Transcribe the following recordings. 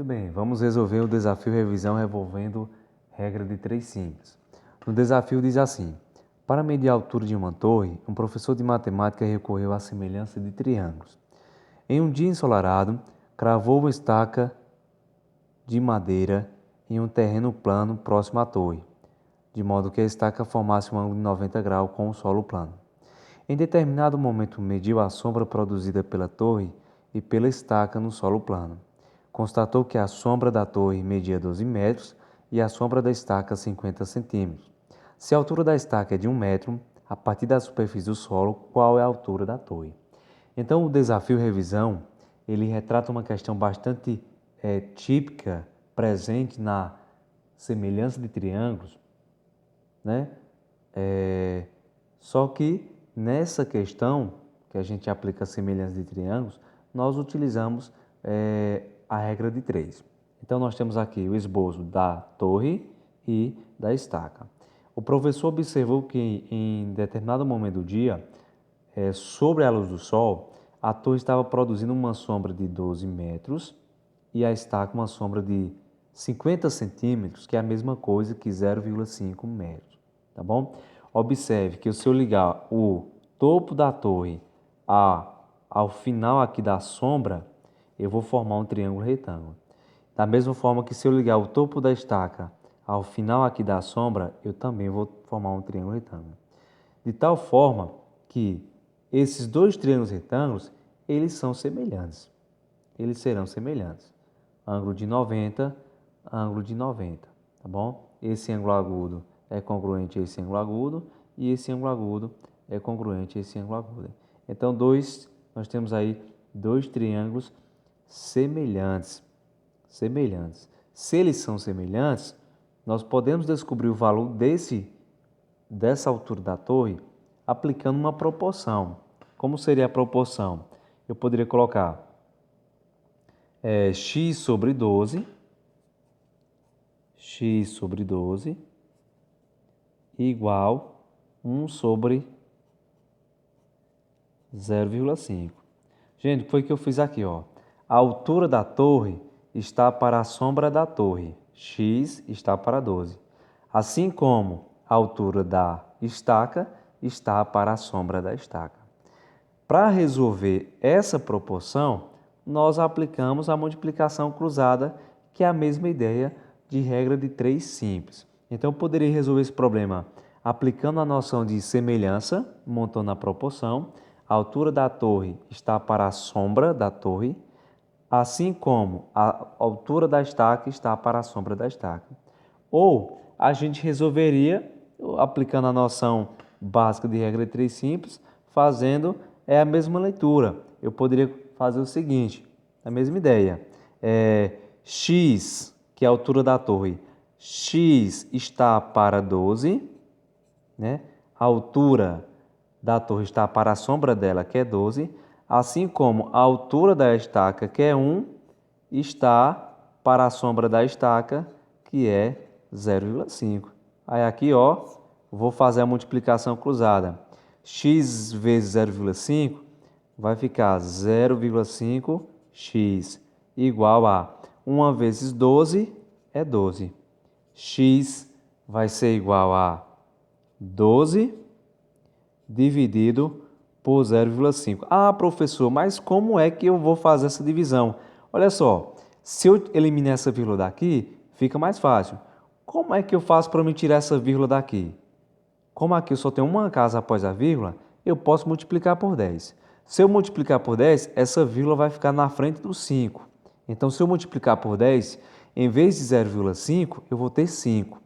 bem, vamos resolver o desafio revisão revolvendo regra de 3 simples. No desafio diz assim: para medir a altura de uma torre, um professor de matemática recorreu à semelhança de triângulos. Em um dia ensolarado, cravou uma estaca de madeira em um terreno plano próximo à torre, de modo que a estaca formasse um ângulo de 90 graus com o solo plano. Em determinado momento, mediu a sombra produzida pela torre e pela estaca no solo plano. Constatou que a sombra da torre media 12 metros e a sombra da estaca 50 centímetros. Se a altura da estaca é de 1 metro, a partir da superfície do solo, qual é a altura da torre? Então, o desafio revisão, ele retrata uma questão bastante típica, presente na semelhança de triângulos, né? Só que nessa questão, que a gente aplica a semelhança de triângulos, nós utilizamos a regra de 3. Então, nós temos aqui o esboço da torre e da estaca. O professor observou que em determinado momento do dia, sobre a luz do sol, a torre estava produzindo uma sombra de 12 metros e a estaca uma sombra de 50 centímetros, que é a mesma coisa que 0,5 metros, tá bom? Observe que se eu ligar o topo da torre ao final aqui da sombra, eu vou formar um triângulo retângulo. Da mesma forma que se eu ligar o topo da estaca ao final aqui da sombra, eu também vou formar um triângulo retângulo. De tal forma que esses dois triângulos retângulos, eles são semelhantes. Eles serão semelhantes. Ângulo de 90, ângulo de 90, tá bom? Esse ângulo agudo é congruente a esse ângulo agudo e esse ângulo agudo é congruente a esse ângulo agudo. Então, nós temos aí dois triângulos semelhantes. Se eles são semelhantes, nós podemos descobrir o valor dessa altura da torre aplicando uma proporção. Como seria a proporção? Eu poderia colocar x sobre 12 igual 1 sobre 0,5. Gente, o que foi que eu fiz aqui, ó? A altura da torre está para a sombra da torre, x está para 12. Assim como a altura da estaca está para a sombra da estaca. Para resolver essa proporção, nós aplicamos a multiplicação cruzada, que é a mesma ideia de regra de 3 simples. Então, eu poderia resolver esse problema aplicando a noção de semelhança, montando a proporção. A altura da torre está para a sombra da torre, assim como a altura da estaca está para a sombra da estaca. Ou a gente resolveria aplicando a noção básica de regra de 3 simples, fazendo a mesma leitura. Eu poderia fazer o seguinte, a mesma ideia. X, que é a altura da torre, x está para 12, né? A altura da torre está para a sombra dela, que é 12, assim como a altura da estaca, que é 1, está para a sombra da estaca, que é 0,5. Aí aqui, ó, vou fazer a multiplicação cruzada. X vezes 0,5 vai ficar 0,5x igual a 1 vezes 12 é 12. X vai ser igual a 12 dividido por 0,5. Ah, professor, mas como é que eu vou fazer essa divisão? Olha só, se eu eliminar essa vírgula daqui, fica mais fácil. Como é que eu faço para me tirar essa vírgula daqui? Como aqui eu só tenho uma casa após a vírgula, eu posso multiplicar por 10. Se eu multiplicar por 10, essa vírgula vai ficar na frente do 5. Então, se eu multiplicar por 10, em vez de 0,5, eu vou ter 5.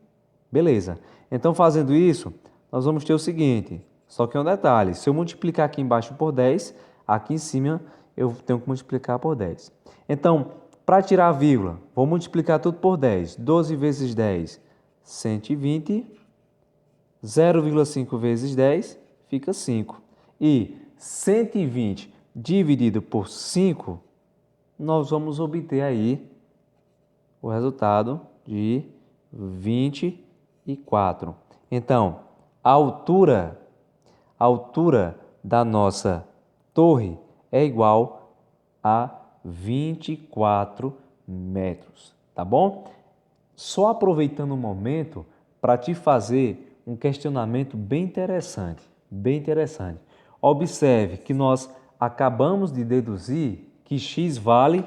Beleza. Então, fazendo isso, nós vamos ter o seguinte, só que é um detalhe. Se eu multiplicar aqui embaixo por 10, aqui em cima eu tenho que multiplicar por 10. Então, para tirar a vírgula, vou multiplicar tudo por 10. 12 vezes 10, 120. 0,5 vezes 10 fica 5. E 120 dividido por 5, nós vamos obter aí o resultado de 24. Então, a altura da nossa torre é igual a 24 metros, tá bom? Só aproveitando o momento para te fazer um questionamento bem interessante, bem interessante. Observe que nós acabamos de deduzir que x vale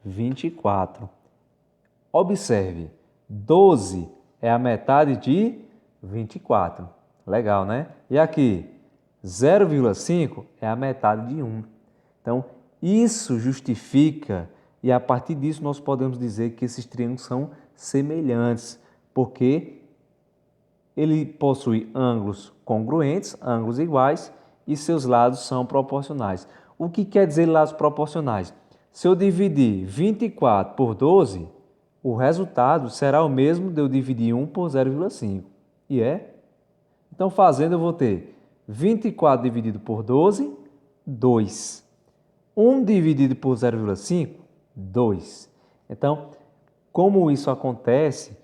24. Observe, 12 é a metade de 24. Legal, né? E aqui, 0,5 é a metade de 1. Então, isso justifica, e a partir disso nós podemos dizer que esses triângulos são semelhantes, porque ele possui ângulos congruentes, ângulos iguais, e seus lados são proporcionais. O que quer dizer lados proporcionais? Se eu dividir 24 por 12, o resultado será o mesmo de eu dividir 1 por 0,5. E é? Então, fazendo, eu vou ter 24 dividido por 12, 2. 1 dividido por 0,5, 2. Então, como isso acontece?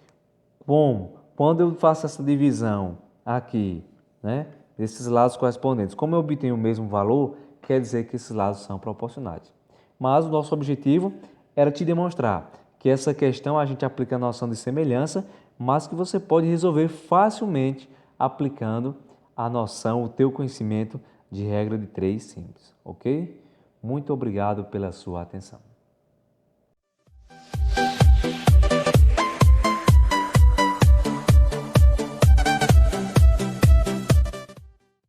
Bom, quando eu faço essa divisão aqui, né, desses lados correspondentes, como eu obtenho o mesmo valor, quer dizer que esses lados são proporcionais. Mas o nosso objetivo era te demonstrar que essa questão a gente aplica a noção de semelhança, mas que você pode resolver facilmente aplicando a noção, o teu conhecimento de regra de 3 simples, ok? Muito obrigado pela sua atenção.